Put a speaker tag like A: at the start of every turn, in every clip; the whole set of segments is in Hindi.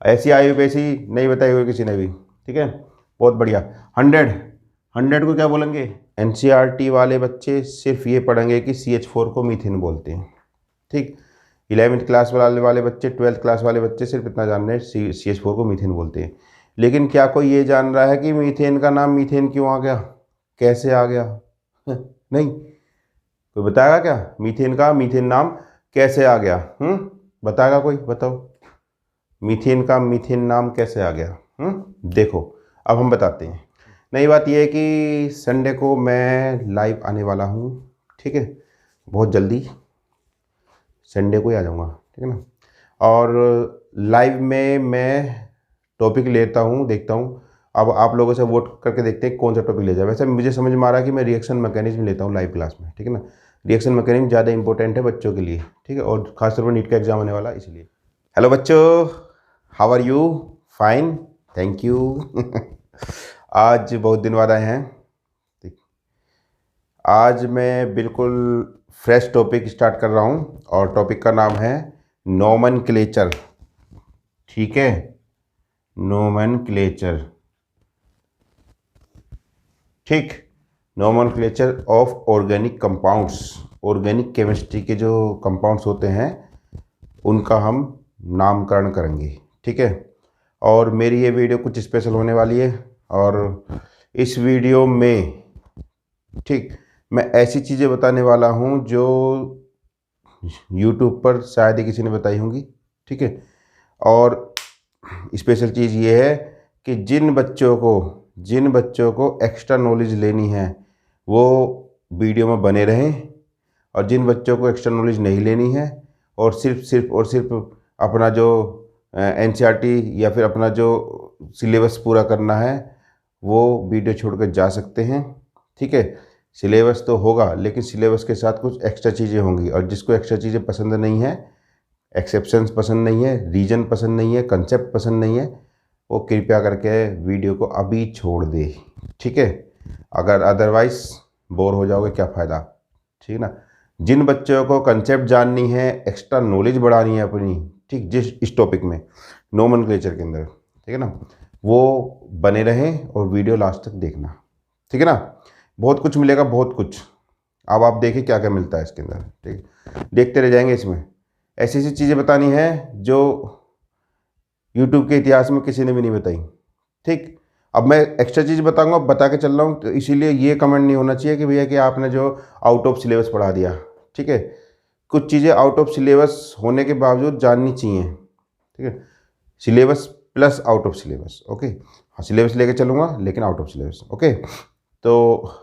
A: ऐसी आईयूपीएसी नहीं बताई हुई किसी ने भी, ठीक है, बहुत बढ़िया। 100 को क्या बोलेंगे? एनसीईआरटी वाले बच्चे सिर्फ ये पढ़ेंगे कि CH4 को मीथेन बोलते हैं, ठीक। 11वीं क्लास वाले बच्चे, 12th क्लास वाले बच्चे सिर्फ इतना जान रहे हैं CH4 को मीथेन बोलते हैं। लेकिन क्या कोई ये जान रहा है कि मीथेन का नाम मीथेन क्यों आ गया, कैसे आ गया? नहीं, कोई बताएगा क्या मीथेन का मीथेन नाम कैसे आ गया? बताएगा कोई? बताओ, मीथेन का मीथेन नाम कैसे आ गया? देखो अब हम बताते हैं। नई बात यह है कि संडे को मैं लाइव आने वाला हूँ, ठीक है, बहुत जल्दी संडे को ही आ जाऊँगा, ठीक है ना। और लाइव में मैं टॉपिक लेता हूँ, देखता हूँ, अब आप लोगों से वोट करके देखते हैं कौन सा टॉपिक ले जाए। वैसे मुझे समझ में आ रहा है कि मैं रिएक्शन मैकेनिज्म लेता हूँ लाइव क्लास में, ठीक है ना। रिएक्शन मैकेनिज्म ज़्यादा इंपॉर्टेंट है बच्चों के लिए, ठीक है, और खासतौर पर नीट का एग्जाम आने वाला है इसलिए। हेलो बच्चों, how are you? Fine, thank you. आज बहुत दिन बाद आए हैं, ठीक। आज मैं बिल्कुल फ्रेश टॉपिक स्टार्ट कर रहा हूँ और टॉपिक का नाम है नोमेनक्लेचर, ठीक है, नोमेनक्लेचर, ठीक, nomenclature of organic compounds. Organic chemistry के जो कंपाउंड्स होते हैं उनका हम नामकरण करेंगे, ठीक है। और मेरी ये वीडियो कुछ स्पेशल होने वाली है और इस वीडियो में, ठीक, मैं ऐसी चीज़ें बताने वाला हूँ जो YouTube पर शायद ही किसी ने बताई होंगी, ठीक है। और स्पेशल चीज़ ये है कि जिन बच्चों को एक्स्ट्रा नॉलेज लेनी है वो वीडियो में बने रहें, और जिन बच्चों को एक्स्ट्रा नॉलेज नहीं लेनी है और सिर्फ अपना जो एनसीईआरटी या फिर अपना जो सिलेबस पूरा करना है वो वीडियो छोड़कर जा सकते हैं, ठीक है। सिलेबस तो होगा लेकिन सिलेबस के साथ कुछ एक्स्ट्रा चीज़ें होंगी, और जिसको एक्स्ट्रा चीज़ें पसंद नहीं है, एक्सेप्शंस पसंद नहीं है, रीजन पसंद नहीं है, कंसेप्ट पसंद नहीं है, वो कृपया करके वीडियो को अभी छोड़ दे, ठीक है। अगर अदरवाइज बोर हो जाओगे क्या फ़ायदा, ठीक है ना। जिन बच्चों को कंसेप्ट जाननी है, एक्स्ट्रा नॉलेज बढ़ानी है अपनी, ठीक, इस टॉपिक में नोमेनक्लेचर के अंदर, ठीक है ना, वो बने रहें और वीडियो लास्ट तक देखना, ठीक है ना। बहुत कुछ मिलेगा, बहुत कुछ। अब आप देखिए क्या क्या मिलता है इसके अंदर, ठीक, देखते रह जाएंगे। इसमें ऐसी ऐसी चीज़ें बतानी है जो YouTube के इतिहास में किसी ने भी नहीं बताई, ठीक। अब मैं एक्स्ट्रा चीज़ बताऊंगा, बता के चल रहा हूँ, तो इसीलिए ये कमेंट नहीं होना चाहिए कि भैया कि आपने जो आउट ऑफ सिलेबस पढ़ा दिया, ठीक है। कुछ चीज़ें आउट ऑफ सिलेबस होने के बावजूद जाननी चाहिए, ठीक है। Syllabus plus out of syllabus, okay. हाँ, सिलेबस लेके चलूँगा लेकिन आउट ऑफ सिलेबस, ओके। तो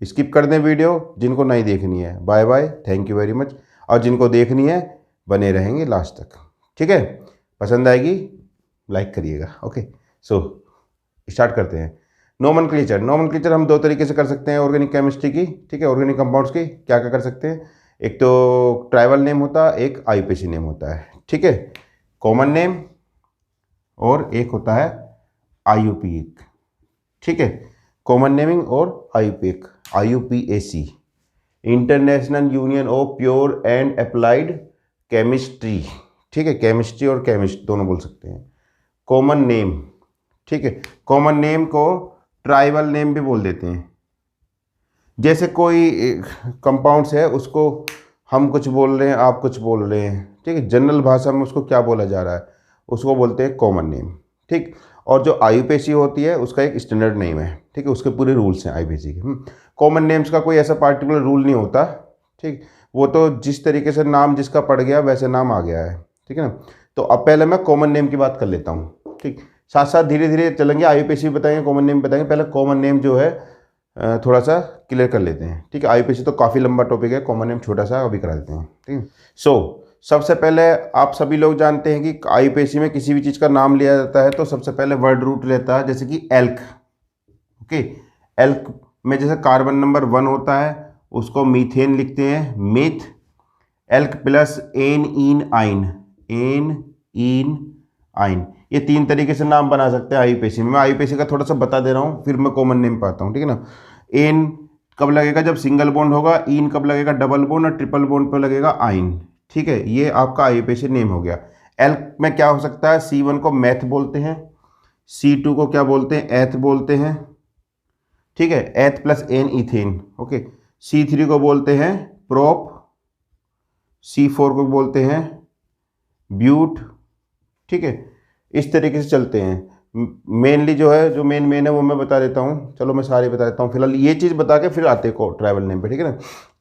A: स्किप कर दें वीडियो जिनको नहीं देखनी है, bye bye, thank you very much. और जिनको देखनी है बने रहेंगे लास्ट तक, ठीक है। पसंद आएगी लाइक करिएगा, ओके। सो स्टार्ट करते हैं। नोमेनक्लेचर हम दो तरीके से कर सकते हैं ऑर्गेनिक केमिस्ट्री की, ठीक है, ऑर्गेनिक कंपाउंड्स की। क्या क्या कर सकते हैं? एक तो ट्राइबल नेम होता है, एक आईयूपीएसी नेम होता है, ठीक है, कॉमन नेम, और एक होता है आईयूपीएक, ठीक है, कॉमन नेमिंग और IUPAC, international union of pure and applied chemistry, ठीक है, केमिस्ट्री और केमिस्ट दोनों बोल सकते हैं। कॉमन नेम, ठीक है, कॉमन नेम को ट्राइबल नेम भी बोल देते हैं। जैसे कोई कंपाउंड्स है उसको हम कुछ बोल रहे हैं, आप कुछ बोल रहे हैं, ठीक है, जनरल भाषा में उसको क्या बोला जा रहा है उसको बोलते हैं कॉमन नेम, ठीक। और जो आईयूपीएसी होती है उसका एक स्टैंडर्ड नेम है, ठीक है, उसके पूरे रूल्स हैं आईयूपीएसी के। कॉमन नेम्स का कोई ऐसा पार्टिकुलर रूल नहीं होता, ठीक, वो तो जिस तरीके से नाम जिसका पड़ गया वैसे नाम आ गया है, ठीक है ना। तो अब पहले मैं कॉमन नेम की बात कर लेता हूँ, ठीक, साथ साथ धीरे धीरे चलेंगे, आईयूपीएसी भी बताएंगे, कॉमन नेम बताएंगे। पहले कॉमन नेम जो है थोड़ा सा क्लियर कर लेते हैं, ठीक है। आईयूपीएसी तो काफ़ी लंबा टॉपिक है, कॉमन नेम छोटा सा अभी करा देते हैं, ठीक है। सो सबसे पहले आप सभी लोग जानते हैं कि आईयूपीएसी में किसी भी चीज़ का नाम लिया जाता है तो सबसे पहले वर्ड रूट रहता है, जैसे कि एल्क, ओके। एल्क में जैसे कार्बन नंबर 1 होता है उसको मीथेन लिखते हैं, मीथ। एल्क प्लस एन इन आइन, ये 3 तरीके से नाम बना सकते हैं आईयूपीएसी में। मैं आईयूपीएसी का थोड़ा सा बता दे रहा हूँ, फिर मैं कॉमन नेम पे आता हूँ, ठीक है ना। एन कब लगेगा? जब सिंगल बॉन्ड होगा। इन कब लगेगा? डबल बॉन्ड और ट्रिपल बॉन्ड पे लगेगा आइन, ठीक है। ये आपका आईयूपीएसी नेम हो गया। एल में क्या हो सकता है, C1 को मैथ बोलते हैं, C2 को क्या बोलते हैं, एथ बोलते हैं, ठीक है, एथ plus N ethane, okay. C3 को बोलते हैं प्रोप, C4 को बोलते हैं ब्यूट, ठीक है। इस तरीके से चलते हैं। मेनली जो है, जो मेन है वो मैं बता देता हूँ, चलो मैं सारे बता देता हूँ फिलहाल, ये चीज़ बता के फिर आते को ट्राइबल नेम पे, ठीक है ना।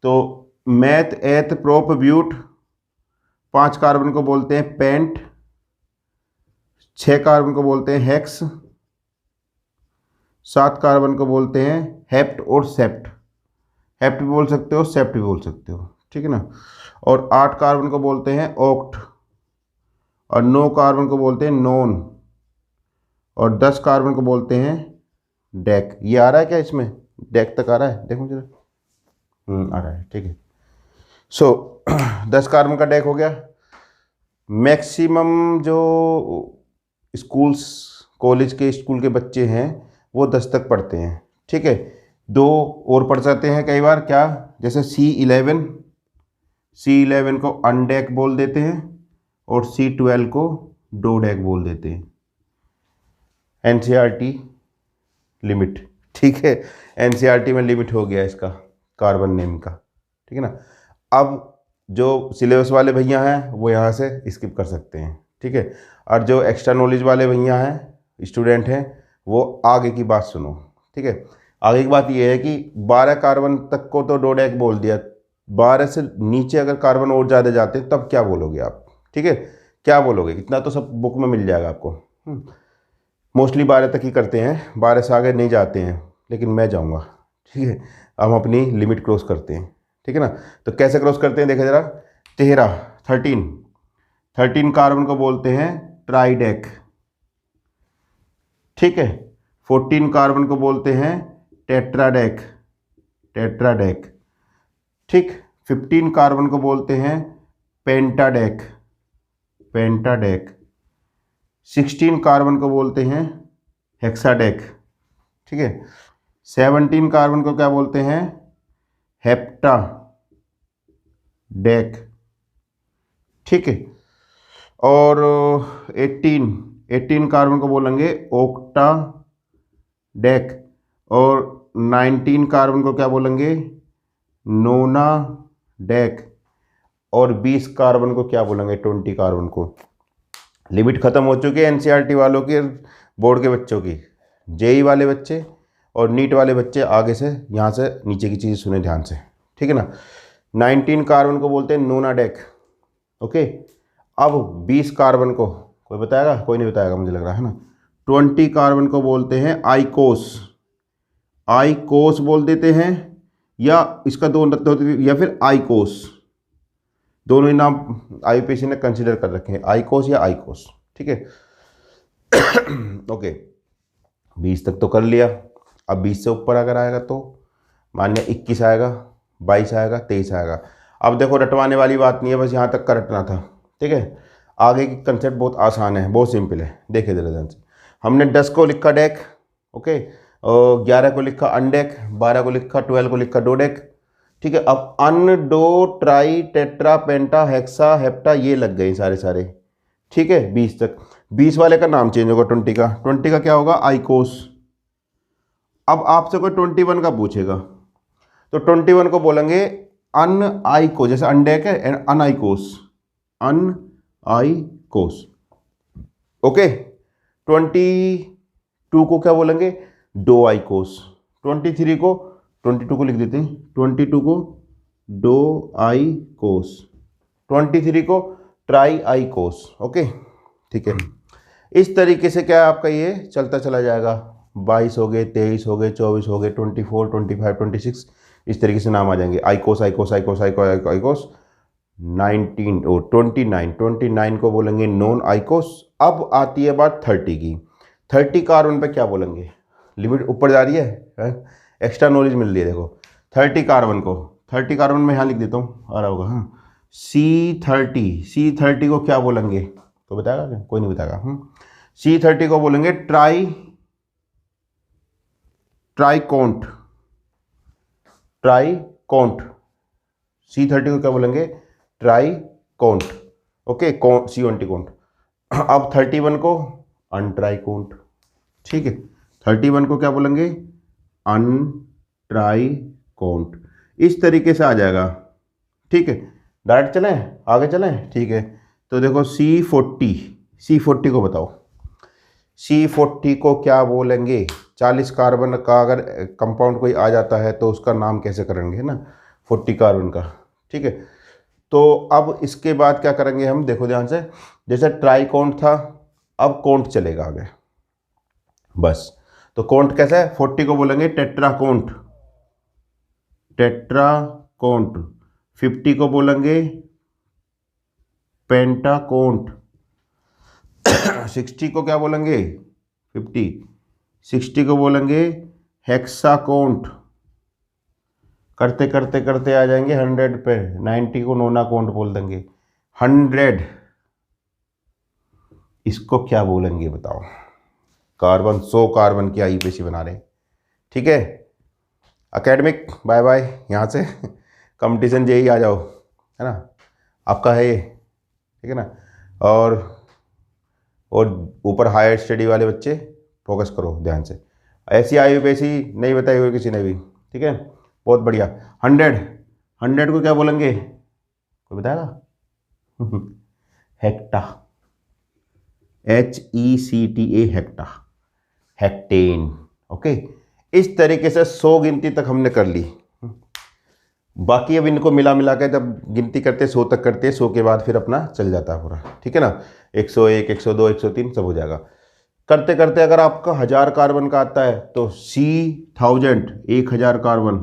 A: तो मैथ, एथ, प्रोप, ब्यूट, 5 कार्बन को बोलते हैं पेंट, 6 कार्बन को बोलते हैं हेक्स, 7 कार्बन को बोलते हैं हेप्ट और सेप्ट, हेप्ट भी बोल सकते हो, सेप्ट भी बोल सकते हो, ठीक है ना। और 8 कार्बन को बोलते हैं ऑक्ट, और 9 कार्बन को बोलते हैं नॉन, और 10 कार्बन को बोलते हैं डेक। ये आ रहा है क्या इसमें, डेक तक आ रहा है, देखो जरा, आ रहा है, ठीक है। सो 10 कार्बन का डेक हो गया। मैक्सिमम जो स्कूल्स, कॉलेज के स्कूल के बच्चे हैं वो 10 तक पढ़ते हैं, ठीक है। 2 और पढ़ जाते हैं कई बार, क्या, जैसे C11 को अनडेक बोल देते हैं, और C12 को डोडेक बोल देते हैं। NCERT लिमिट, ठीक है, NCERT में लिमिट हो गया इसका कार्बन नेम का, ठीक है ना। अब जो सिलेबस वाले भैया हैं वो यहाँ से स्किप कर सकते हैं, ठीक है। और जो एक्स्ट्रा नॉलेज वाले भैया हैं, स्टूडेंट हैं, वो आगे की बात सुनो, ठीक है। आगे की बात ये है कि 12 कार्बन तक को तो डोडेक बोल दिया, 12 से नीचे अगर कार्बन और ज़्यादा जाते हैं तब क्या बोलोगे आप, ठीक है, क्या बोलोगे, इतना तो सब बुक में मिल जाएगा आपको। मोस्टली 12 तक ही करते हैं, 12 से आगे नहीं जाते हैं, लेकिन मैं जाऊँगा, ठीक है। हम अपनी लिमिट क्रॉस करते हैं, ठीक है ना। तो कैसे क्रॉस करते हैं, देखा जरा। 13 कार्बन को बोलते हैं ट्राइडेक, ठीक है। 14 कार्बन को बोलते हैं टेट्राडेक, ठीक। 15 कार्बन को बोलते हैं पेंटाडेक, 16 कार्बन को बोलते हैं हेक्साडेक, ठीक है। 17 कार्बन को क्या बोलते हैं, हेप्टाडेक, ठीक है। और 18 कार्बन को बोलेंगे ऑक्टाडेक, और 19 कार्बन को क्या बोलेंगे, नोनाडेक, और 20 कार्बन को क्या बोलेंगे, 20 कार्बन को। लिमिट खत्म हो चुकी है NCERT वालों के, बोर्ड के बच्चों की। JEE वाले बच्चे और नीट वाले बच्चे आगे से यहाँ से नीचे की चीज़ सुने ध्यान से, ठीक है ना। 19 कार्बन को बोलते हैं नोनाडेक, ओके। अब 20 कार्बन को कोई बताएगा, कोई नहीं बताएगा मुझे लग रहा है ना। 20 कार्बन को बोलते हैं आइकोस बोल देते हैं, या इसका दो या फिर आइकोस, दोनों ही नाम IUPAC ने कंसिडर कर रखे हैं, आइकोस या आइकोस, ठीक है। ओके, 20 तक तो कर लिया। अब 20 से ऊपर अगर आएगा तो मान लिया 21 आएगा, 22 आएगा, 23 आएगा। अब देखो रटवाने वाली बात नहीं है, बस यहाँ तक का रटना था, ठीक है। आगे की कंसेप्ट बहुत आसान है, बहुत सिंपल है, देखिए जरा ध्यान से। हमने 10 को लिखा डेक, ओके, और 11 को लिखा अनडेक, 12 को लिखा, 12 को लिखा डोडेक, ठीक है। अब अन, डो, ट्राई, टेट्रा, पेंटा, हेक्सा, हेप्टा, ये लग गए सारे, ठीक है। 20 तक, 20 वाले का नाम चेंज होगा, 20 का क्या होगा, आइकोस। अब आपसे कोई 21 का पूछेगा तो 21 को बोलेंगे अन आइको, जैसे अनडेक है, अनआइकोस, ओके। 22 को क्या बोलेंगे, डो आइकोस। 22 को लिख देते हैं, 22 को डो आइकोस, 23 को ट्राई आइकोस, ओके, ठीक है। इस तरीके से क्या आपका ये चलता चला जाएगा, 22 हो गए, 23 हो गए, 24 हो गए, 24, 25, 26, इस तरीके से नाम आ जाएंगे, आइकोस। 19 और 29 को बोलेंगे नॉन आइकोस। अब आती है बात 30 की। 30 कार्बन पे क्या बोलेंगे, लिमिट ऊपर जा रही है, एक्स्ट्रा नॉलेज मिल रही है, देखो। 30 कार्बन में यहाँ लिख देता हूँ, आ रहा होगा, हाँ। C30 को क्या बोलेंगे, तो बताएगा क्या, कोई नहीं बताएगा। C30 को बोलेंगे ट्राइकोंट, C30 को क्या बोलेंगे, ट्राइकोंट, ओके, C20 कोंट। अब 31 को अनट्राइकोंट, ठीक है, 31 को क्या बोलेंगे, अनट्राइकोंट। इस तरीके से आ जाएगा, ठीक है। डायरेक्ट चलें, आगे चलें, ठीक है। तो देखो C40 को बताओ, C40 को क्या बोलेंगे। 40 कार्बन का अगर कंपाउंड कोई आ जाता है तो उसका नाम कैसे करेंगे, है ना, 40 कार्बन का, ठीक है। तो अब इसके बाद क्या करेंगे हम, देखो ध्यान से, जैसे ट्राइकोंट था, अब कोंट चलेगा आगे, बस। तो कोंट कैसा है, 40 को बोलेंगे टेट्राकोंट, टेट्राकोंट। 50 को बोलेंगे पेंटाकोंट। 60 को क्या बोलेंगे, 60 को बोलेंगे हेक्साकोंट। करते करते करते आ जाएंगे 100 पे, 90 को नोनाकोंट बोल देंगे। 100 इसको क्या बोलेंगे बताओ। कार्बन, 100 कार्बन की आईयूपीएसी बना रहे हैं, ठीक है। एकेडमिक बाय बाय, यहाँ से कंपटीशन जेई आ जाओ, है ना, आपका है ये, ठीक है ना। और ऊपर हायर स्टडी वाले बच्चे फोकस करो ध्यान से, ऐसी आईयूपीएसी नहीं बताई हुई किसी ने भी, ठीक है, बहुत बढ़िया। 100 को क्या बोलेंगे, कोई बताएगा? Hecta, HECTA, hecta, hectane, okay. इस तरीके से 100 गिनती तक हमने कर ली। बाकी अब इनको मिला मिला के जब गिनती करते 100 तक करते, 100 के बाद फिर अपना चल जाता है पूरा, ठीक है ना। 101, 102, 103 सब हो जाएगा। करते करते अगर आपका 1000 कार्बन का आता है तो C1000, 1000 कार्बन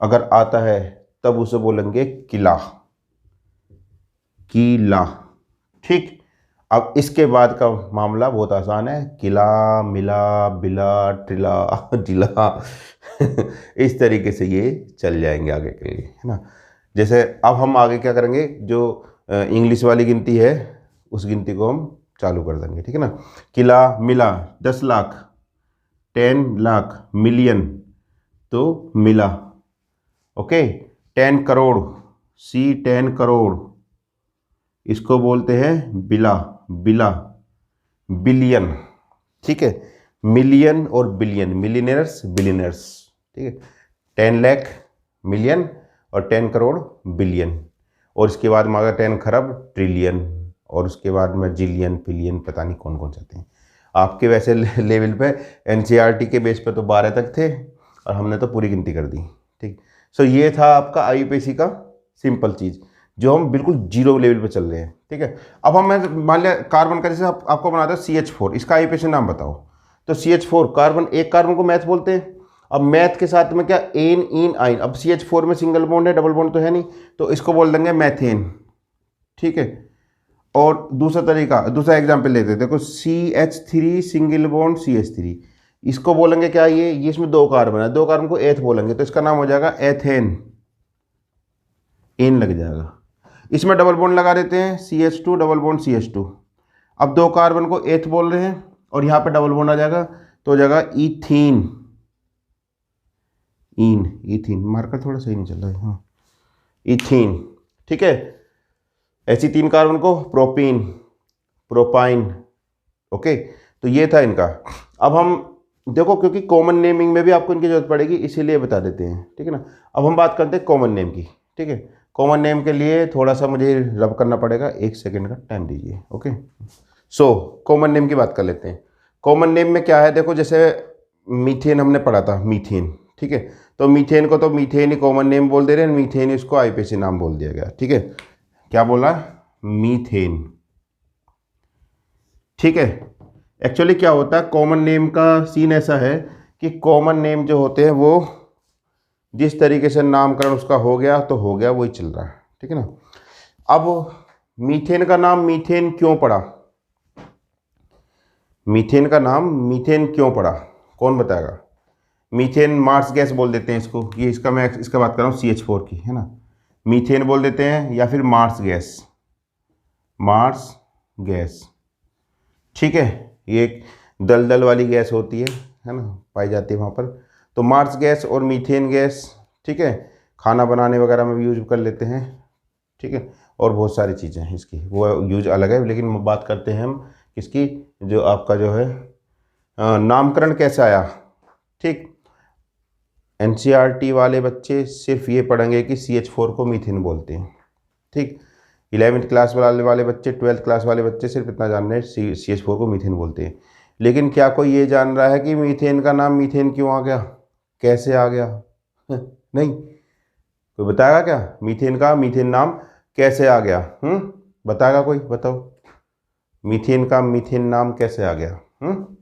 A: अगर आता है तब उसे बोलेंगे किला, किला, ठीक। अब इसके बाद का मामला बहुत आसान है, किला, मिला, बिला, टिला, जिला। इस तरीके से ये चल जाएंगे आगे के लिए, है ना। जैसे अब हम आगे क्या करेंगे, जो इंग्लिश वाली गिनती है उस गिनती को हम चालू कर देंगे, ठीक है ना। किला, मिला 10 लाख, 10 लाख, मिलियन तो मिला, ओके। 10 करोड़, C10 करोड़, इसको बोलते हैं बिला, बिला, बिलियन, ठीक है। मिलियन और बिलियन, मिलियनर्स, बिलियनर्स, ठीक है। 10 लाख मिलियन और 10 करोड़ बिलियन, और इसके बाद में अगर 10 खरब ट्रिलियन, और उसके बाद में जिलियन, पिलियन, पता नहीं कौन कौन से आते हैं। आपके वैसे लेवल पे NCERT के बेस पे तो 12 तक थे और हमने तो पूरी गिनती कर दी, ठीक। सो ये था आपका आईयूपीएसी का सिंपल चीज़, जो हम बिल्कुल जीरो लेवल पे चल रहे हैं, ठीक है। अब हम मान लिया कार्बन का, जैसे आपको बनाते हैं CH4, इसका आईयूपीएसी नाम बताओ। तो CH4 कार्बन, एक कार्बन को मैथ बोलते हैं। अब मैथ के साथ में क्या, एन, इन, आइन। अब CH4 में सिंगल बॉन्ड है, डबल बॉन्ड तो है नहीं, तो इसको बोल देंगे मैथेन, ठीक है। और दूसरा तरीका, दूसरा एग्जाम्पल लेते हैं, देखो CH3 सिंगल बॉन्ड CH3, इसको बोलेंगे क्या, ये इसमें 2 कार्बन है, 2 कार्बन को एथ बोलेंगे, तो इसका नाम हो जाएगा एथेन, एन लग जाएगा। इसमें डबल बॉन्ड लगा देते हैं, CH2 डबल बॉन्ड CH2। अब 2 कार्बन को एथ बोल रहे हैं और यहाँ पे डबल बॉन्ड आ जाएगा, तो हो जाएगा इथीन, इन, इथीन, मार्कर थोड़ा सही नहीं चल रहा है, हाँ, इथीन, ठीक है। ऐसी 3 कार्बन को प्रोपीन, प्रोपाइन, ओके। तो ये था इनका। अब हम देखो, क्योंकि कॉमन नेमिंग में भी आपको इनकी जरूरत पड़ेगी, इसीलिए बता देते हैं, ठीक है ना। अब हम बात करते हैं कॉमन नेम की, ठीक है। कॉमन नेम के लिए थोड़ा सा मुझे रब करना पड़ेगा, 1 सेकेंड का टाइम दीजिए, ओके। सो कॉमन नेम की बात कर लेते हैं। कॉमन नेम में क्या है, देखो जैसे मीथेन हमने पढ़ा था, मीथेन, ठीक है। तो मीथेन को तो मीथेन ही कॉमन नेम बोल दे रहे हैं, मीथेन इसको आईयूपीएसी नाम बोल दिया गया, ठीक है। क्या बोला, मीथेन, ठीक है। एक्चुअली क्या होता है, कॉमन नेम का सीन ऐसा है कि कॉमन नेम जो होते हैं वो जिस तरीके से नामकरण उसका हो गया तो हो गया, वही चल रहा है, ठीक है ना। अब मीथेन का नाम मीथेन क्यों पड़ा, मीथेन का नाम मीथेन क्यों पड़ा, कौन बताएगा। मीथेन मार्स गैस बोल देते हैं इसको, ये इसका मैं इसका बात कर रहा हूँ CH4 की, है ना। मीथेन बोल देते हैं या फिर मार्स गैस, मार्स गैस, ठीक है। ये एक दलदल वाली गैस होती है ना, पाई जाती है वहाँ पर। तो मार्स गैस और मीथेन गैस, ठीक है, खाना बनाने वगैरह में भी यूज कर लेते हैं, ठीक है। और बहुत सारी चीज़ें हैं इसकी, वो यूज अलग है। लेकिन बात करते हैं हम इसकी, जो आपका जो है नामकरण कैसे आया। ठीक, एनसीईआरटी वाले बच्चे सिर्फ ये पढ़ेंगे कि CH4 को मीथेन बोलते हैं। ठीक, 11वीं क्लास वाले बच्चे, 12वीं क्लास वाले बच्चे सिर्फ इतना जान रहे हैं CH4 को मीथेन बोलते हैं। लेकिन क्या कोई ये जान रहा है कि मीथेन का नाम मीथेन क्यों आ गया, कैसे आ गया? नहीं, कोई बताएगा क्या मीथेन का मीथेन नाम कैसे आ गया? बताएगा कोई? बताओ, मीथेन का मीथेन नाम कैसे आ गया?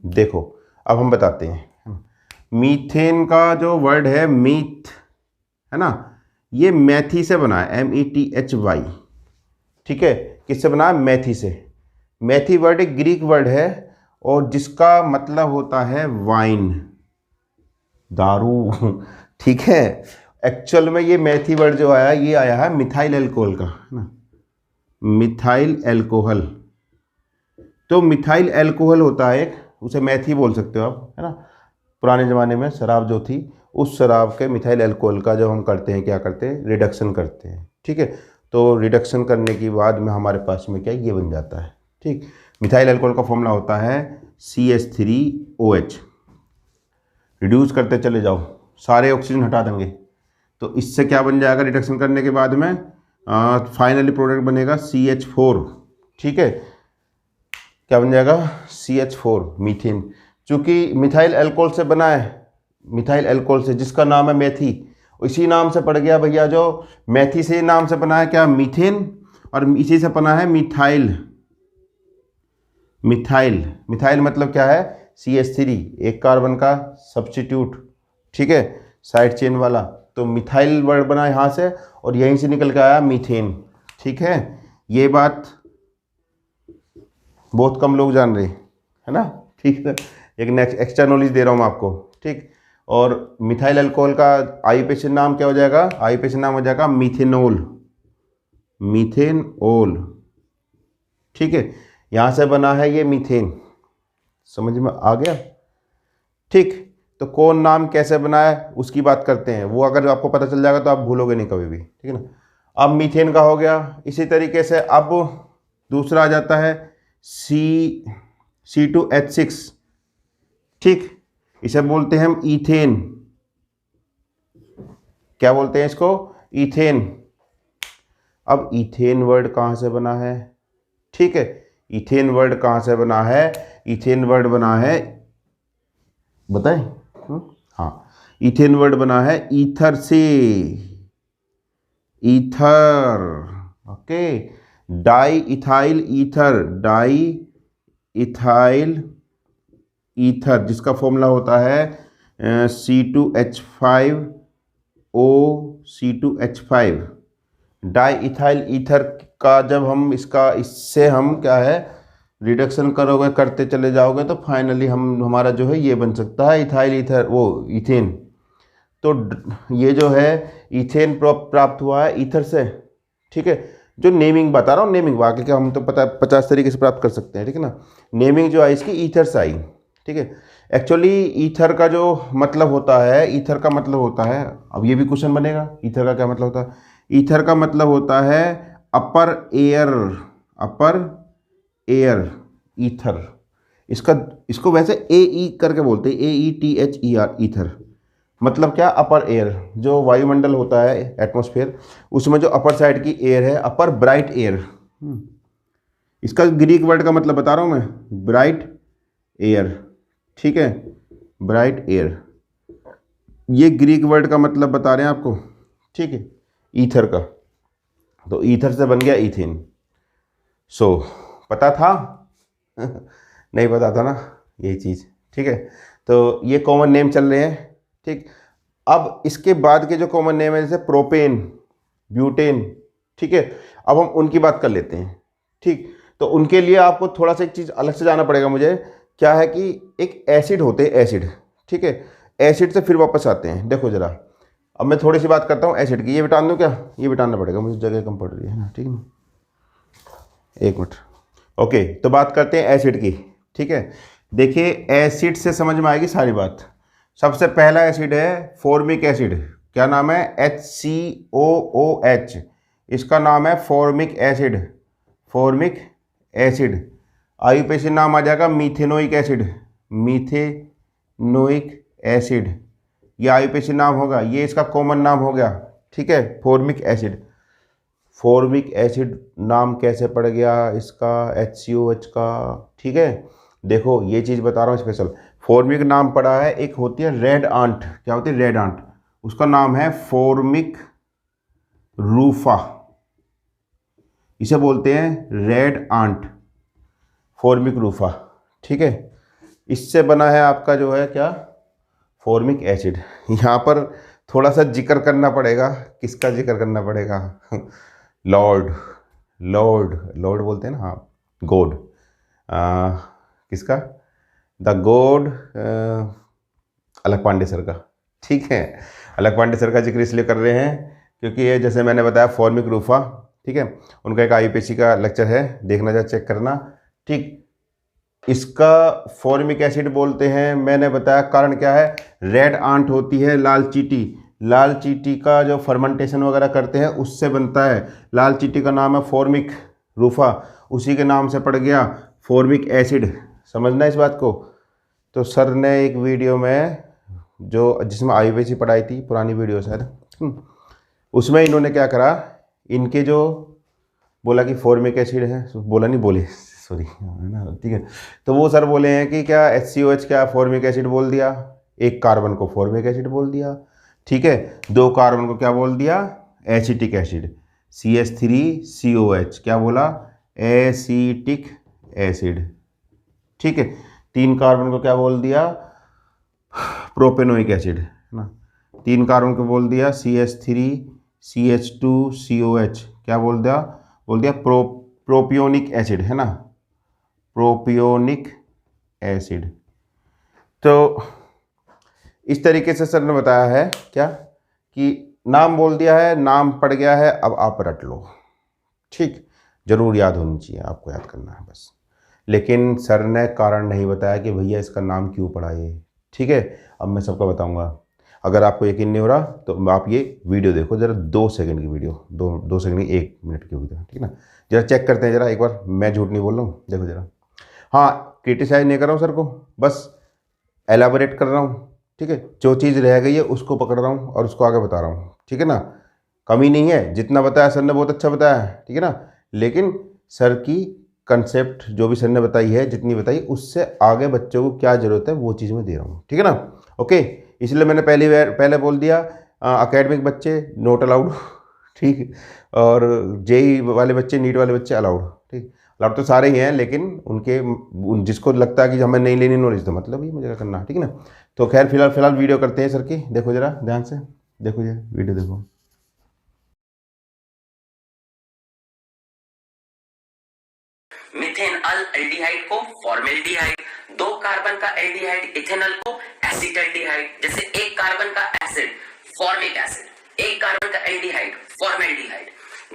A: देखो अब हम बताते हैं। मीथेन का जो वर्ड है मीथ, है ना, ये मैथी से बना है, METHY। ठीक है, किससे बना है? मैथी से। मैथी वर्ड एक ग्रीक वर्ड है और जिसका मतलब होता है वाइन, दारू। ठीक है, एक्चुअल में ये मैथी वर्ड जो आया, ये आया है मिथाइल एल्कोहल का, है ना, मिथाइल एल्कोहल। तो मिथाइल एल्कोहल होता है एक, उसे मैथी बोल सकते हो आप, है ना। पुराने ज़माने में शराब जो थी, उस शराब के मिथाइल एल्कोहल का जब हम करते हैं, क्या करते हैं? रिडक्शन करते हैं। ठीक है, तो रिडक्शन करने के बाद में हमारे पास में क्या, ये बन जाता है। ठीक, मिथाइल एल्कोहल का फॉर्मूला होता है CH3OH। रिड्यूस करते चले जाओ, सारे ऑक्सीजन हटा देंगे, तो इससे क्या बन जाएगा? रिडक्शन करने के बाद में फाइनली प्रोडक्ट बनेगा CH4। ठीक है, क्या बन जाएगा? CH4 methane. चूँकि मिथाइल एल्कोहल से बना है, मिथाइल एल्कोहल से, जिसका नाम है मेथी, इसी नाम से पड़ गया भैया, जो मेथी से नाम से बना है क्या? मीथेन। और इसी से बना है मिथाइल। मिथाइल, मिथाइल मतलब क्या है? CH3, एक कार्बन का सब्स्टिट्यूट। ठीक है, साइड चेन वाला, तो मिथाइल वर्ड बना यहाँ से और यहीं से निकल के आया मीथेन। ठीक है, ये बात बहुत कम लोग जान रहे, है ना। ठीक है, एक नेक्स्ट एक्स्ट्रा नॉलेज दे रहा हूँ मैं आपको। ठीक, और मिथाइल अल्कोहल का आईयूपीएसी नाम क्या हो जाएगा? आईयूपीएसी नाम हो जाएगा मीथेनॉल, मीथेनॉल। ठीक है, यहाँ से बना है ये मीथेन, समझ में आ गया? ठीक, तो कौन नाम कैसे बना है उसकी बात करते हैं, वो अगर आपको पता चल जाएगा तो आप भूलोगे नहीं कभी भी। ठीक है ना। अब मीथेन का हो गया। इसी तरीके से अब दूसरा आ जाता है C2H6। ठीक, इसे बोलते हैं हम ईथेन। क्या बोलते हैं इसको? ईथेन। अब ईथेन वर्ड कहाँ से बना है? ठीक है, ईथेन वर्ड कहाँ से बना है? ईथेन वर्ड बना है, बताएं? हाँ, ईथेन वर्ड बना है ईथर से, ether. Okay, di ethyl ether, di ethyl ether, जिसका फॉर्मूला होता है C2H5O C2H5। Di ethyl ether का जब हम इससे हम क्या है रिडक्शन करोगे, करते चले जाओगे, तो फाइनली हमारा जो है ये बन सकता है इथाइल ईथर, वो ईथेन। तो ये जो है ईथेन प्राप्त हुआ है ईथर से। ठीक है, जो नेमिंग बता रहा हूँ, नेमिंग बाकी का हम तो 50 तरीके से प्राप्त कर सकते हैं। ठीक है ना, नेमिंग जो आई इसकी ईथर से आई। ठीक है, एक्चुअली ईथर का जो मतलब होता है, ईथर का मतलब होता है, अब ये भी क्वेश्चन बनेगा, ईथर का क्या मतलब होता है? ईथर का मतलब होता है अपर एयर, अपर एयर ईथर। इसको वैसे AE करके बोलते हैं, AETHER, ईथर। मतलब क्या? अपर एयर, जो वायुमंडल होता है एटमॉस्फेयर, उसमें जो अपर साइड की एयर है, अपर ब्राइट एयर। इसका ग्रीक वर्ड का मतलब बता रहा हूँ मैं, ब्राइट एयर। ठीक है, ब्राइट एयर, ये ग्रीक वर्ड का मतलब बता रहे हैं आपको। ठीक है, ईथर का, तो ईथर से बन गया ईथेन। सो पता था? नहीं पता था ना, यही चीज़। ठीक है, तो ये कॉमन नेम चल रहे हैं। ठीक, अब इसके बाद के जो कॉमन नेम है, जैसे प्रोपेन, ब्यूटेन। ठीक है, अब हम उनकी बात कर लेते हैं। ठीक, तो उनके लिए आपको थोड़ा सा एक चीज़ अलग से जाना पड़ेगा मुझे, क्या है कि एक एसिड होते हैं, एसिड। ठीक है, एसिड से फिर वापस आते हैं। देखो जरा, अब मैं थोड़ी सी बात करता हूँ एसिड की। ये बिटान दूँ क्या? ये बिटाना पड़ेगा मुझे, जगह कम पड़ रही है ना। ठीक है ना, एक मिनट। ओके, तो बात करते हैं एसिड की। ठीक है, देखिए एसिड से समझ में आएगी सारी बात। सबसे पहला एसिड है फॉर्मिक एसिड। क्या नाम है? HCOOH। इसका नाम है formic acid. Formic acid. IUPAC नाम आ जाएगा मीथेनोइक एसिड। मीथेनोइक एसिड, ये आईयूपीएसी नाम होगा, ये इसका कॉमन नाम हो गया। ठीक है, फॉर्मिक एसिड। फॉर्मिक एसिड नाम कैसे पड़ गया इसका, HCOH का। ठीक है, देखो ये चीज़ बता रहा हूँ स्पेशल। फॉर्मिक नाम पड़ा है, एक होती है रेड आंट। क्या होती है? Red ant. उसका नाम है फॉर्मिक रूफा, इसे बोलते हैं रेड आंट, फॉर्मिक रूफा। ठीक है, इससे बना है आपका जो है क्या, फॉर्मिक एसिड। यहाँ पर थोड़ा सा जिक्र करना पड़ेगा। किसका जिक्र करना पड़ेगा? लॉर्ड लॉर्ड लॉर्ड बोलते हैं ना, हाँ, गॉड। किसका? द गॉड अलख पांडे सर का। ठीक है, अलख पांडे सर का जिक्र इसलिए कर रहे हैं क्योंकि ये जैसे मैंने बताया फॉर्मिक रूफा। ठीक है, उनका एक आईयूपीएसी का लेक्चर है, देखना चाहे चेक करना। ठीक, इसका फॉर्मिक एसिड बोलते हैं, मैंने बताया कारण क्या है, रेड आंट होती है, लाल चींटी। लाल चींटी का जो फर्मेंटेशन वगैरह करते हैं उससे बनता है। लाल चींटी का नाम है फॉर्मिक रूफा, उसी के नाम से पड़ गया फॉर्मिक एसिड। समझना इस बात को। तो सर ने एक वीडियो में जो जिसमें आईयूपीएसी पढ़ाई थी, पुरानी वीडियो सर, उसमें इन्होंने क्या करा, इनके जो बोला कि फॉर्मिक एसिड है, बोला नहीं, बोले सॉरी, है ना। ठीक है, तो वो सर बोले हैं कि क्या HCOH क्या फॉर्मिक एसिड बोल दिया, एक कार्बन को फॉर्मिक एसिड बोल दिया। ठीक है, दो कार्बन को क्या बोल दिया, एसिटिक एसिड। CH3COH क्या बोला, एसिटिक एसिड। ठीक है, तीन कार्बन को क्या बोल दिया, प्रोपेनोइक एसिड, है ना। तीन कार्बन को बोल दिया CH3CH2COH, क्या बोल दिया प्रोपियोनिक एसिड, है ना, प्रोपियोनिक एसिड। तो इस तरीके से सर ने बताया है क्या, कि नाम बोल दिया है, नाम पड़ गया है, अब आप रट लो। ठीक, जरूर याद होनी चाहिए, आपको याद करना है बस। लेकिन सर ने कारण नहीं बताया कि भैया इसका नाम क्यों पड़ा ये। ठीक है, अब मैं सबका बताऊंगा। अगर आपको यकीन नहीं हो रहा तो आप ये वीडियो देखो जरा, 2 सेकंड की वीडियो, 2 सेकंड की 1 मिनट की वीडियो। ठीक है ना, जरा चेक करते हैं जरा एक बार, मैं झूठ नहीं बोल रहा हूँ, देखो जरा। हाँ, क्रिटिसाइज नहीं कर रहा हूँ सर को, बस एलाबोरेट कर रहा हूँ। ठीक है, जो चीज़ रह गई है उसको पकड़ रहा हूँ और उसको आगे बता रहा हूँ। ठीक है ना, कमी नहीं है, जितना बताया सर ने बहुत अच्छा बताया है। ठीक है ना, लेकिन सर की कंसेप्ट जो भी सर ने बताई है, जितनी बताई, उससे आगे बच्चों को क्या ज़रूरत है वो चीज़ मैं दे रहा हूँ। ठीक है ना, ओके। इसलिए मैंने पहले बोल दिया अकेडमिक बच्चे नॉट अलाउड। ठीक, और जेई वाले बच्चे, नीट वाले बच्चे अलाउड। ठीक, अलाउड तो सारे ही हैं, लेकिन जिसको लगता है कि हमें नहीं लेनी नॉलेज, तो मतलब ही मुझे क्या करना है। ठीक है ना, तो खैर फिलहाल वीडियो करते हैं सर की। देखो जरा ध्यान से, देखो ये वीडियो देखो।
B: मिथेन एल्डिहाइड को फॉर्मेल्डिहाइड, 2 कार्बन का एल्डिहाइड इथेनॉल को एसिटल्डिहाइड। जैसे एक कार्बन का एसिड फॉर्मिक एसिड, एक कार्बन का एल्डिहाइड फॉर्मेल्डिहाइड,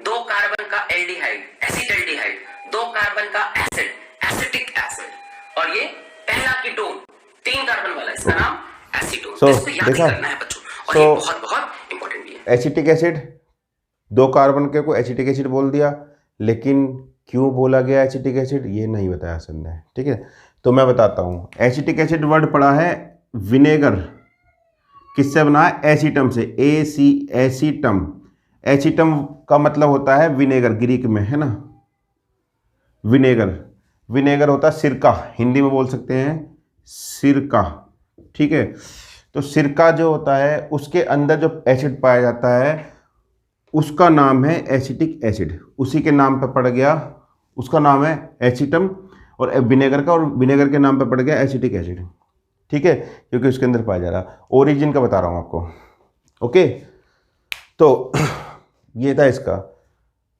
B: 2 कार्बन का एल्डिहाइड एसिटल्डिहाइड, 2 कार्बन का एसिड एसिटिक एसिड। और ये पहला कीटोन 3 कार्बन वाला, इसका नाम एसीटोन। इसको याद करना है बच्चों, और ये बहुत बहुत इंपॉर्टेंट भी है।
A: एसिटिक एसिड, 2 कार्बन के को एसिटिक एसिड बोल दिया, लेकिन क्यों बोला गया एसिटिक एसिड ये नहीं बताया सर ने। ठीक है, तो मैं बताता हूँ। एसिटिक एसिड वर्ड पड़ा है विनेगर, किससे बना है, एसीटम से, एसीटम। एसीटम का मतलब होता है विनेगर, ग्रीक में, है ना। विनेगर होता है सिरका, हिंदी में बोल सकते हैं सिरका। ठीक है, तो सिरका जो होता है उसके अंदर जो एसिड पाया जाता है उसका नाम है एसिटिक एसिड, उसी के नाम पर पड़ गया, उसका नाम है एसीटम, और विनेगर का, और विनेगर के नाम पर पड़ गया एसिटिक एसिड। ठीक है, क्योंकि उसके अंदर पाया जा रहा। ओरिजिन का बता रहा हूँ आपको। ओके, तो ये था इसका।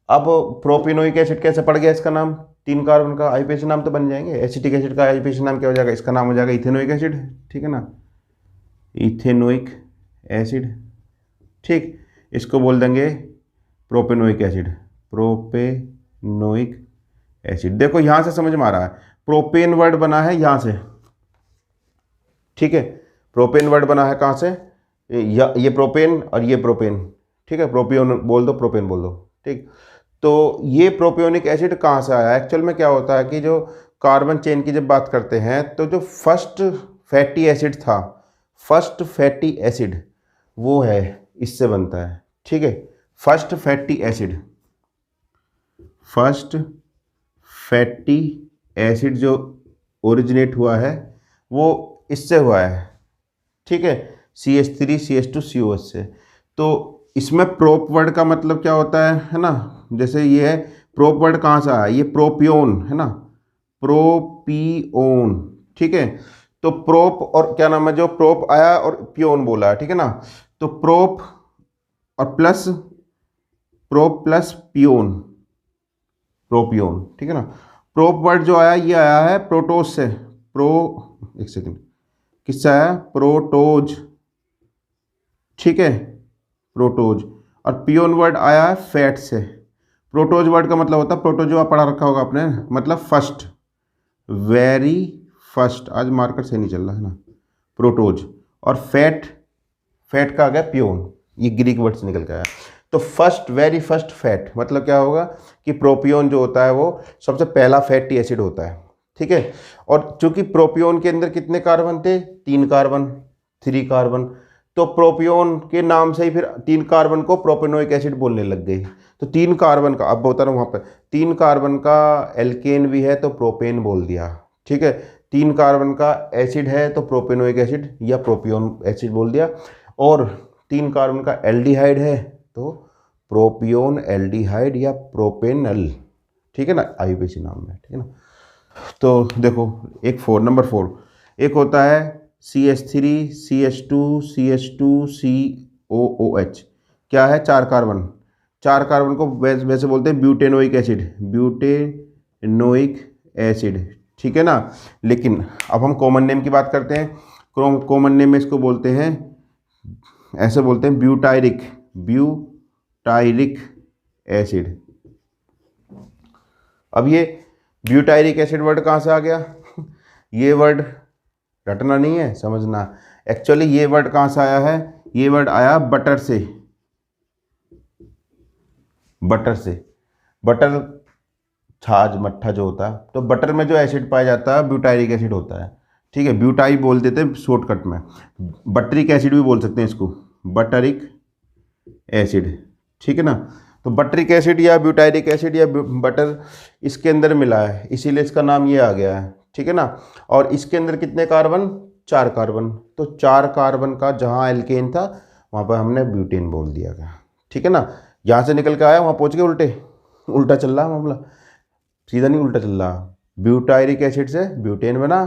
A: अब प्रोपिनोइक एसिड कैसे पड़ गया इसका नाम, 3 कार्बन का, आईयूपीएसी नाम तो बन जाएंगे। एसिटिक एसिड का आईयूपीएसी नाम क्या हो जाएगा, इसका नाम हो जाएगा इथेनोइक एसिड। ठीक है ना, इथेनोइक एसिड। ठीक, इसको बोल देंगे प्रोपेनोइक एसिड, प्रोपेनोइक एसिड। देखो यहां से समझ में आ रहा है, प्रोपेन वर्ड बना है यहां से। ठीक है, प्रोपेन वर्ड बना है कहां से, ये प्रोपेन और ये प्रोपेन। ठीक है, प्रोपियोन बोल दो, प्रोपेन बोल दो। ठीक। तो ये प्रोपियोनिक एसिड कहाँ से आया? एक्चुअल में क्या होता है कि जो कार्बन चेन की जब बात करते हैं तो जो फर्स्ट फैटी एसिड था, फर्स्ट फैटी एसिड वो है, इससे बनता है, ठीक है। First fatty acid, first fatty acid जो ओरिजिनेट हुआ है वो इससे हुआ है, ठीक है, CH3CH2COH से। तो इसमें प्रोप वर्ड का मतलब क्या होता है ना, जैसे ये है प्रोप वर्ड कहाँ से आया, ये प्रोपियोन है ना, प्रोपियोन, ठीक है। तो प्रोप और क्या नाम है, जो प्रोप आया और पियोन बोला, ठीक है ना। तो प्रोप और प्लस प्रोप प्लस पियोन, प्रोपियोन, ठीक है ना। प्रोप वर्ड जो आया ये आया है प्रोटोज से, एक सेकेंड, किससे आया? प्रोटोज, ठीक है, प्रोटोज। और पियोन वर्ड आया है फैट से। प्रोटोज वर्ड का मतलब होता है, प्रोटोज जो आप पढ़ा रखा होगा आपने, मतलब फर्स्ट, वेरी फर्स्ट। आज मार्कर से नहीं चल रहा है ना, प्रोटोज। और फैट, फैट का आ गया पियोन, ये ग्रीक वर्ड से निकल के आया। तो फर्स्ट, वेरी फर्स्ट फैट मतलब क्या होगा कि प्रोपियोन जो होता है वो सबसे पहला फैटी एसिड होता है, ठीक है। और चूंकि प्रोपियोन के अंदर कितने कार्बन थे? 3 कार्बन, 3 कार्बन। तो प्रोपियोन के नाम से ही फिर 3 कार्बन को प्रोपेनोइक एसिड बोलने लग गए। तो 3 कार्बन का, अब बता रहा हूँ वहाँ पर 3 कार्बन का एल्केन भी है तो प्रोपेन बोल दिया, ठीक है। 3 कार्बन का एसिड है तो प्रोपेनोइक एसिड या प्रोपियोन एसिड बोल दिया। और 3 कार्बन का एल्डिहाइड है तो प्रोपियोन एल्डिहाइड या प्रोपेनल, ठीक है ना, आईयूपीएसी नाम में, ठीक है ना। तो देखो एक नंबर 4 एक होता है CH3CH2CH2COOH, क्या है? 4 कार्बन। 4 कार्बन को वैसे बोलते हैं ब्यूटेनोइक एसिड, ब्यूटेनोइक एसिड, ठीक है ना। लेकिन अब हम कॉमन नेम की बात करते हैं। कॉमन नेम में इसको बोलते हैं, ऐसे बोलते हैं ब्यूटायरिक, ब्यूटायरिक एसिड। अब ये ब्यूटायरिक एसिड वर्ड कहाँ से आ गया? ये वर्ड रटना नहीं है, समझना। एक्चुअली ये वर्ड कहाँ से आया है? ये वर्ड आया बटर से, बटर से। बटर, छाछ, मट्ठा जो होता है, तो बटर में जो एसिड पाया जाता है ब्यूटायरिक एसिड होता है, ठीक है। ब्यूटाई बोल देते हैं शॉर्टकट में, बटरिक एसिड भी बोल सकते हैं इसको, बटरिक एसिड, ठीक है ना। तो बटरिक एसिड या ब्यूटायरिक एसिड या बटर इसके अंदर मिला है, इसीलिए इसका नाम ये आ गया है, ठीक है ना। और इसके अंदर कितने कार्बन? 4 कार्बन। तो 4 कार्बन का जहाँ एल्केन था वहाँ पर हमने ब्यूटेन बोल दिया गया, ठीक है ना। यहाँ से निकल के आया वहाँ पहुँच गए उल्टे, उल्टा चल रहा मामला, सीधा नहीं उल्टा चल रहा। ब्यूटायरिक एसिड से ब्यूटेन बना,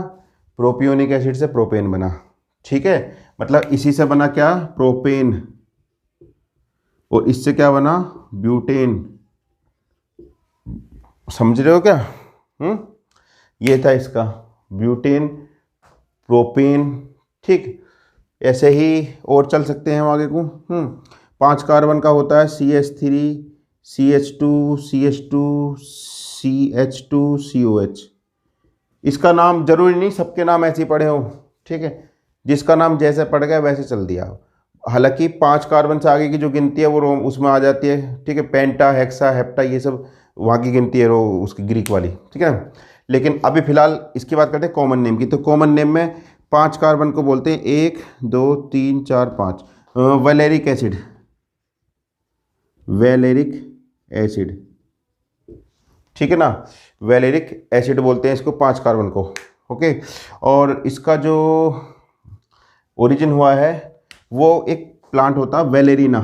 A: प्रोपियोनिक एसिड से प्रोपेन बना, ठीक है। मतलब इसी से बना क्या? प्रोपेन। और इससे क्या बना? ब्यूटेन। समझ रहे हो क्या? ये था इसका ब्यूटेन, प्रोपेन, ठीक। ऐसे ही और चल सकते हैं हम आगे को। 5 कार्बन का होता है CH3CH2CH2CH2COH। इसका नाम जरूरी नहीं सबके नाम ऐसे ही पढ़े हो, ठीक है। जिसका नाम जैसे पड़ गया वैसे चल दिया। हालांकि 5 कार्बन से आगे की जो गिनती है वो उसमें आ जाती है, ठीक है। पेंटा, हेक्सा, हेप्टा, ये सब वहाँ की गिनती है उसकी ग्रीक वाली, ठीक है ना। लेकिन अभी फिलहाल इसकी बात करते हैं कॉमन नेम की। तो कॉमन नेम में 5 कार्बन को बोलते हैं 1 2 3 4 5 वैलेरिक एसिड, वैलेरिक एसिड, ठीक है ना। वैलेरिक एसिड बोलते हैं इसको 5 कार्बन को, ओके। और इसका जो ओरिजिन हुआ है वो एक प्लांट होता है वेलेरिना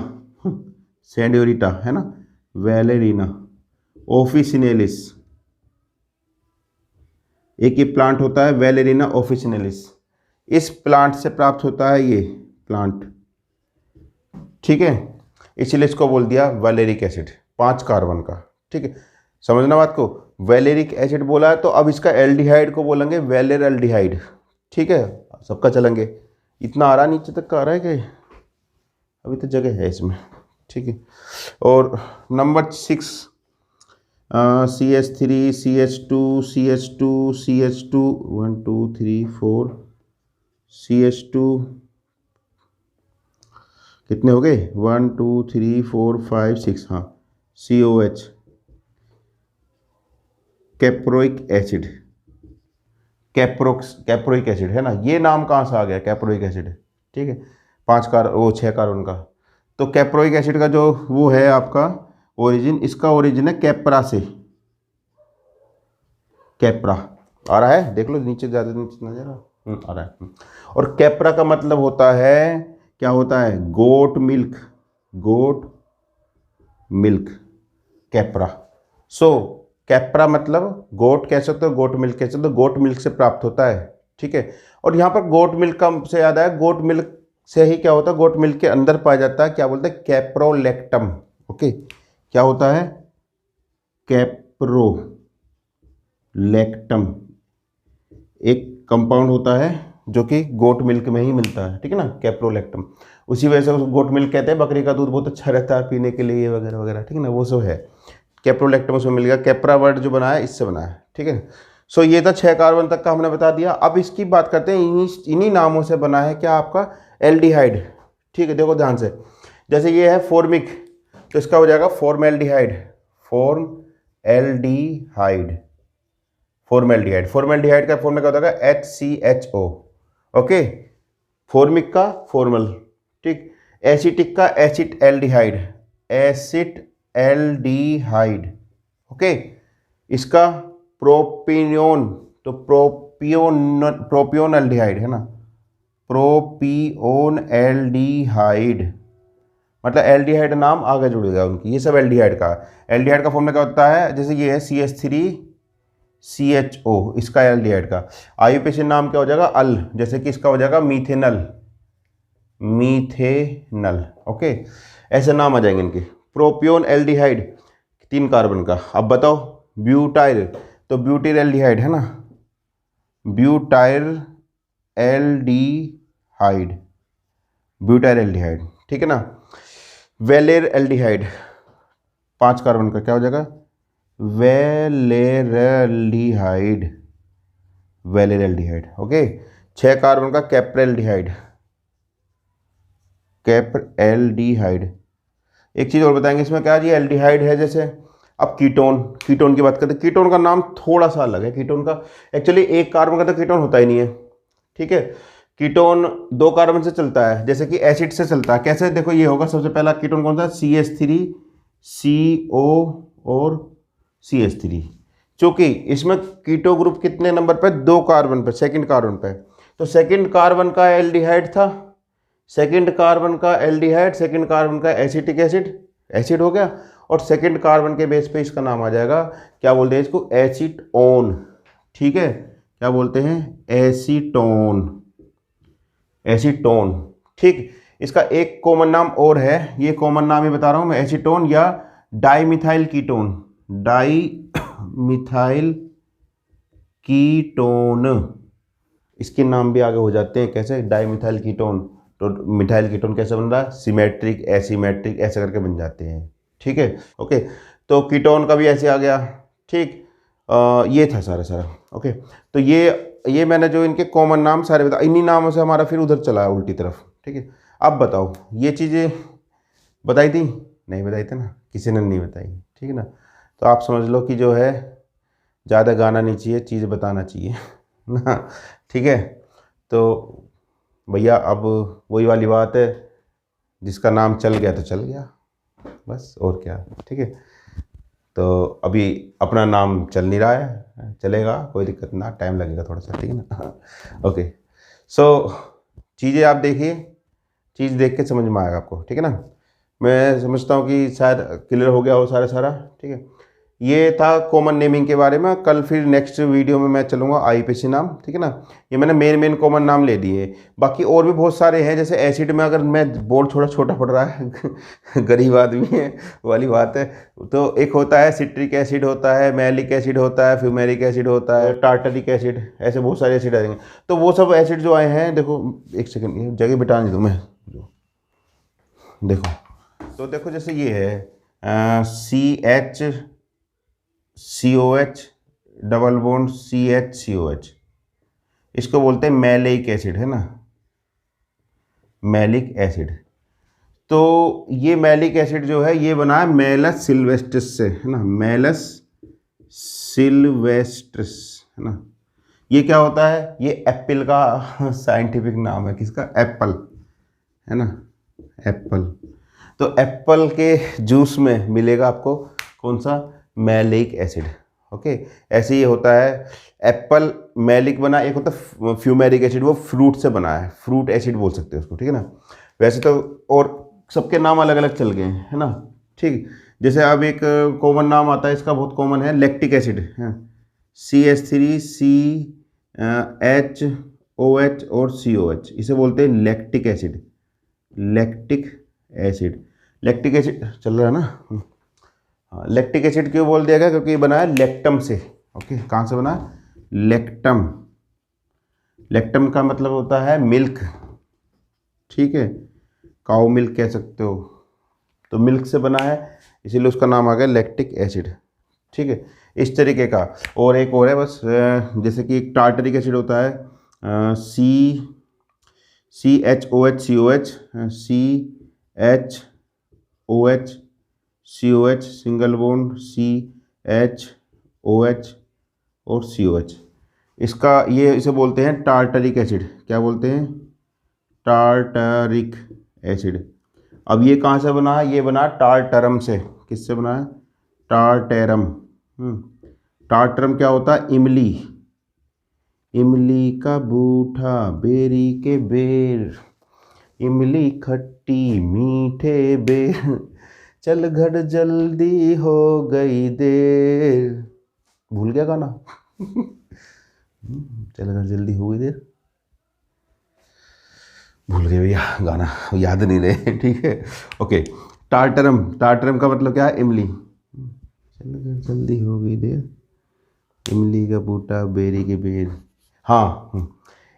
A: सेंडियोरिटा, है ना, वेलेरिना ऑफिसिनेलिस। एक ही प्लांट होता है वेलेरिना ऑफिसिनेलिस, इस प्लांट से प्राप्त होता है ये प्लांट, ठीक है। इसलिए इसको बोल दिया वैलेरिक एसिड 5 कार्बन का, ठीक है। समझना बात को, वैलेरिक एसिड बोला है तो अब इसका एल्डिहाइड को बोलेंगे वैलेर एल्डिहाइड, ठीक है। सबका चलेंगे। इतना आ रहा नीचे तक का आ रहा है कि अभी तो जगह है इसमें, ठीक है। और नंबर 6 CH3CH2CH2CH2 1 2 3 4 CH2 कितने हो गए? 1 2 3 4 5 6, हाँ COH, caproic acid, caproic acid है ना, ये नाम कहाँ से आ गया, कैप्रोइक एसिड, ठीक है, 6 कार्बन का। तो कैप्रोइक एसिड का जो वो है आपका ओरिजिन, इसका ओरिजिन है कैप्रा से, कैप्रा आ रहा है, देख लो नीचे, ज़्यादा नीचे नजर आ रहा है। और कैप्रा का मतलब होता है, क्या होता है, goat milk, goat milk, Capra. सो कैप्रा मतलब गोट कह सकते हो, गोट मिल्क कह सकते हो, गोट मिल्क से प्राप्त होता है, ठीक है। और यहाँ पर गोट मिल्क का से याद आया, गोट मिल्क से ही क्या होता है, गोट मिल्क के अंदर पाया जाता है, क्या बोलते हैं, कैप्रोलैक्टम। ओके, क्या होता है, कैप्रोलैक्टम, एक कंपाउंड होता है जो कि गोट मिल्क में ही मिलता है, ठीक है ना, कैप्रोलैक्टम। उसी वजह से उसको गोट मिल्क कहते हैं, बकरी का दूध बहुत अच्छा रहता है पीने के लिए वगैरह वगैरह, ठीक है ना, वो सब है। कैप्रोलैक्टम उसमें मिल गया, कैप्रा वर्ड जो बना है इससे बना है, ठीक है। सो ये था 6 कार्बन तक का हमने बता दिया। अब इसकी बात करते हैं, इन्हीं नामों से बना है क्या, आपका एल्डिहाइड, ठीक है। देखो ध्यान से, जैसे ये है फॉर्मिक, तो इसका हो जाएगा फॉर्मेल्डिहाइड, फॉर्मेल्डिहाइड, फॉर्मेल्डिहाइड, फॉर्मेल्डिहाइड का फॉर्मूला क्या होता है, HCHO, ओके। फॉर्मिक का फॉर्मल, ठीक। एसिटिक का asset aldehyde, asset aldehyde, okay. इसका प्रोपियोन, तो प्रोपियोन एल्डिहाइड है ना, प्रोपियोन एल्डिहाइड, मतलब एल्डिहाइड नाम आगे जुड़ेगा उनकी, ये सब एल्डिहाइड का। एल्डिहाइड का फॉर्मूला क्या होता है, जैसे ये है CH3CHO, इसका एल्डिहाइड का आईयूपीएसी नाम क्या हो जाएगा, अल, जैसे कि इसका हो जाएगा मीथेनल, मीथेनल, ओके, ऐसे नाम आ जाएंगे इनके। प्रोपियोन एल्डिहाइड 3 कार्बन का। अब बताओ ब्यूटाइल, तो ब्यूटिल एल्डिहाइड है ना, ब्यूटाइल एल्डिहाइड, ब्यूटाइल एल्डिहाइड, ठीक है ना। वेलेर एल्डिहाइड 5 कार्बन का, क्या हो जाएगा, वेलेरल्डिहाइड, वेलेरल्डिहाइड, ओके। 6 कार्बन का कैप्रेल्डिहाइड, कैप्रेल्डिहाइड। एक चीज़ और बताएंगे इसमें, क्या जी एल्डिहाइड है जैसे। अब कीटोन, कीटोन की बात करते हैं, कीटोन का नाम थोड़ा सा अलग है। कीटोन का एक्चुअली 1 कार्बन का तो कीटोन होता ही नहीं है, ठीक है। कीटोन 2 कार्बन से चलता है, जैसे कि एसिड से चलता है। कैसे, देखो ये होगा, सबसे पहला कीटोन कौन सा, CH3CO और CH3, चूंकि इसमें कीटो ग्रुप कितने नंबर पे, 2 कार्बन पे, सेकंड कार्बन पे, तो सेकंड कार्बन का एल्डिहाइड था, सेकंड कार्बन का एल्डिहाइड, सेकंड कार्बन का एसिटिक एसिड, एसिड हो गया, और सेकंड कार्बन के बेस पे इसका नाम आ जाएगा, क्या बोलते हैं इसको, एसीटोन, ठीक है, क्या बोलते हैं, एसीटोन, एसीटोन, ठीक। इसका एक कॉमन नाम और है, ये कॉमन नाम ही बता रहा हूं मैं, एसीटोन या डाईमिथाइल कीटोन, डाईमिथाइल कीटोन, इसके नाम भी आगे हो जाते हैं, कैसे, डाईमिथाइल कीटोन। तो मिथाइल कीटोन कैसे बन रहा है, सिमेट्रिक, एसीमेट्रिक, ऐसे करके बन जाते हैं, ठीक है, ओके। तो कीटोन का भी ऐसे आ गया, ठीक। ये था सारा, ओके। तो ये मैंने जो इनके कॉमन नाम सारे बता, इन्हीं नामों से हमारा फिर उधर चला है उल्टी तरफ, ठीक है। अब बताओ, ये चीज़ें बताई थी, नहीं बताई थी ना, किसी ने नहीं बताई, ठीक है ना। तो आप समझ लो कि जो है ज़्यादा गाना नहीं चाहिए, चीज़ बताना चाहिए ना, ठीक है। तो भैया अब वही वाली बात है, जिसका नाम चल गया तो चल गया, बस, और क्या, ठीक है। तो अभी अपना नाम चल नहीं रहा है, चलेगा, कोई दिक्कत ना, टाइम लगेगा थोड़ा सा, ठीक है ना। ओके, सो चीज़ें आप देखिए, चीज़ देख के समझ में आएगा आपको, ठीक है ना। मैं समझता हूँ कि शायद क्लियर हो गया हो सारा, ठीक है। ये था कॉमन नेमिंग के बारे में। कल फिर नेक्स्ट वीडियो में मैं चलूँगा आईयूपीएसी नाम, ठीक है ना। ये मैंने मेन कॉमन नाम ले दिए, बाकी और भी बहुत सारे हैं, जैसे एसिड में अगर मैं बोर्ड थोड़ा छोटा पड़ रहा है गरीब आदमी है वाली बात है, तो एक होता है सिट्रिक एसिड होता है, मैलिक एसिड होता है, फ्यूमेरिक एसिड होता है, टार्टरिक एसिड, ऐसे बहुत सारे एसिड आएंगे। तो वो सब एसिड जो आए हैं, देखो एक सेकेंड जगह बिटा नहीं दूँ मैं, देखो, तो देखो जैसे ये है CHCOH डबल बॉन्ड CHCOH, इसको बोलते हैं मैलिक एसिड, है ना, मैलिक एसिड। तो ये मैलिक एसिड जो है ये बना है मेलस सिल्वेस्ट्रिस से, है ना, मेलस सिल्वेस्ट्रिस, है ना। ये क्या होता है, ये एप्पल का साइंटिफिक नाम है, किसका, एप्पल, है ना, एप्पल। तो एप्पल के जूस में मिलेगा आपको कौन सा, मैलिक एसिड। ओके, ऐसे ही होता है, एप्पल मैलिक बना, एक होता है फ्यूमेरिक एसिड, वो फ्रूट से बना है, फ्रूट एसिड बोल सकते हैं उसको, ठीक है ना। वैसे तो और सबके नाम अलग अलग चल गए हैं, है ना, ठीक। जैसे अब एक कॉमन नाम आता है इसका, बहुत कॉमन है, लैक्टिक एसिड है, CH3CHOH और COH, इसे बोलते हैं lactic acid, lactic acid. Lactic acid चल रहा है ना, हाँ। लैक्टिक एसिड क्यों बोल दिया गया, क्योंकि ये बना है लेक्टम से। ओके, कहाँ से बना है, लेक्टम। लेक्टम का मतलब होता है मिल्क, ठीक है, काऊ मिल्क कह सकते हो, तो मिल्क से बना है, इसीलिए उसका नाम आ गया लैक्टिक एसिड, ठीक है। इस तरीके का और एक और है बस, जैसे कि एक टार्टरिक एसिड होता है, CHOH COH, CHOH COH single bond, CHOH और COH, इसका ये इसे बोलते हैं टार्टरिक एसिड। क्या बोलते हैं, टार्टरिक एसिड। अब ये कहाँ से बना है, ये बना टार्टरम से। किससे बना है, टार्टेरम। टार्टरम क्या होता है, इमली, इमली का बूठा बेरी के बेर, इमली खट्टी मीठे बेर, चल घर जल्दी हो गई देर। भूल गया गाना चल घर जल्दी हो गई देर, भूल गए भैया गाना, याद नहीं रहे, ठीक है। ओके, टार्टरम, टार्टरम का मतलब क्या है, इमली, चल घर जल्दी हो गई देर, इमली का बूटा बेरी के बेर। हाँ,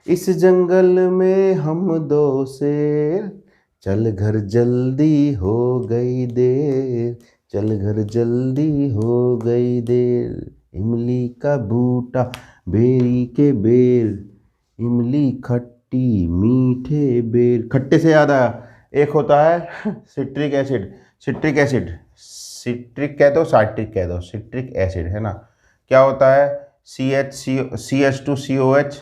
A: इस जंगल में हम दो शेर, चल घर जल्दी हो गई देर, चल घर जल्दी हो गई देर, इमली का बूटा बेरी के बेर, इमली खट्टी मीठे बेर। खट्टे से याद आया, एक होता है citric acid, citric acid, citric कह दो, साइट्रिक कह दो, सिट्रिक एसिड, है ना। क्या होता है, CH2COH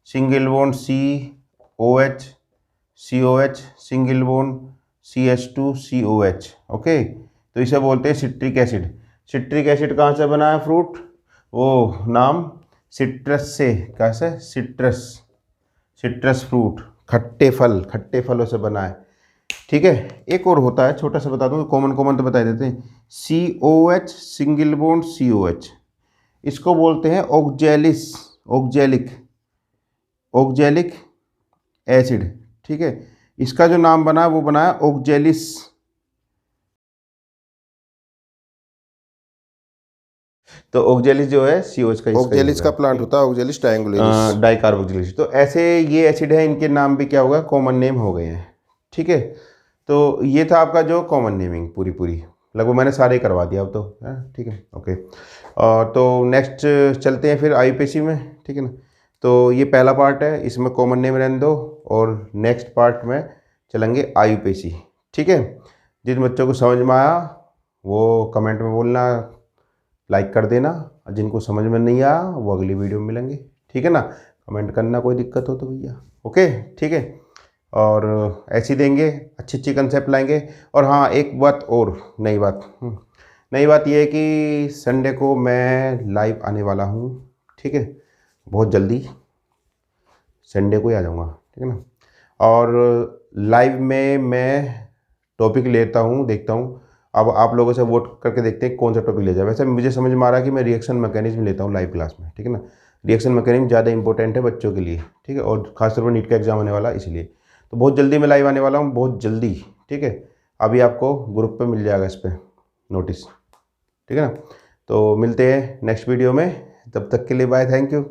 A: single bond COH, COH single bond CH2COH। Okay, तो इसे बोलते हैं सिट्रिक एसिड। सिट्रिक एसिड कहाँ से बना है, फ्रूट, वो नाम सिट्रस से, कैसे, सिट्रस, सिट्रस फ्रूट, खट्टे फल, खट्टे फलों से बना है, ठीक है। एक और होता है, छोटा सा बता दूँ, कॉमन कॉमन तो बता देते हैं, COH सिंगल बॉन्ड COH, इसको बोलते हैं ऑक्जेलिस, ऑक्जेलिक, ऑक्जेलिक एसिड, ठीक है। इसका जो नाम बना वो बना है ऑक्जेलिस। तो ऑक्जेलिस जो है COH का, ऑक्जेलिस का प्लांट होता है, ऑक्जेलिस ट्रायंगुलेरिस, डाइकार्बोक्सिलिस। तो ऐसे ये एसिड है, इनके नाम भी क्या होगा, कॉमन नेम हो गए हैं, ठीक है। तो ये था आपका जो कॉमन नेमिंग, पूरी पूरी लगभग मैंने सारे करवा दिया अब तो, ठीक है। ओके, तो नेक्स्ट चलते हैं फिर IUPAC में, ठीक है ना। तो ये पहला पार्ट है, इसमें कॉमन नेम रहने दो, और नेक्स्ट पार्ट में चलेंगे IUPAC, ठीक है। जिन बच्चों को समझ में आया वो कमेंट में बोलना, लाइक कर देना, और जिनको समझ में नहीं आया वो अगली वीडियो में मिलेंगे, ठीक है ना। कमेंट करना कोई दिक्कत हो तो भैया, ओके, ठीक है। और ऐसे ही देंगे, अच्छी अच्छी कंसेप्ट लाएंगे। और हाँ, एक बात और, नई बात ये है कि संडे को मैं लाइव आने वाला हूँ, ठीक है, बहुत जल्दी, संडे को ही आ जाऊँगा, ठीक है ना। और लाइव में मैं टॉपिक लेता हूँ, देखता हूँ, अब आप लोगों से वोट करके देखते हैं कौन सा टॉपिक ले जाए। वैसे मुझे समझ में आ रहा है कि मैं रिएक्शन मैकेनिज्म लेता हूँ लाइव क्लास में, ठीक है ना। रिएक्शन मैकेनिज्म ज़्यादा इंपॉर्टेंट है बच्चों के लिए, ठीक है, और खासतौर पर नीट का एग्जाम आने वाला, इसलिए तो बहुत जल्दी मैं लाइव आने वाला हूँ, बहुत जल्दी, ठीक है। अभी आपको ग्रुप पे मिल जाएगा इस पर नोटिस, ठीक है ना। तो मिलते हैं नेक्स्ट वीडियो में, तब तक के लिए बाय, थैंक यू।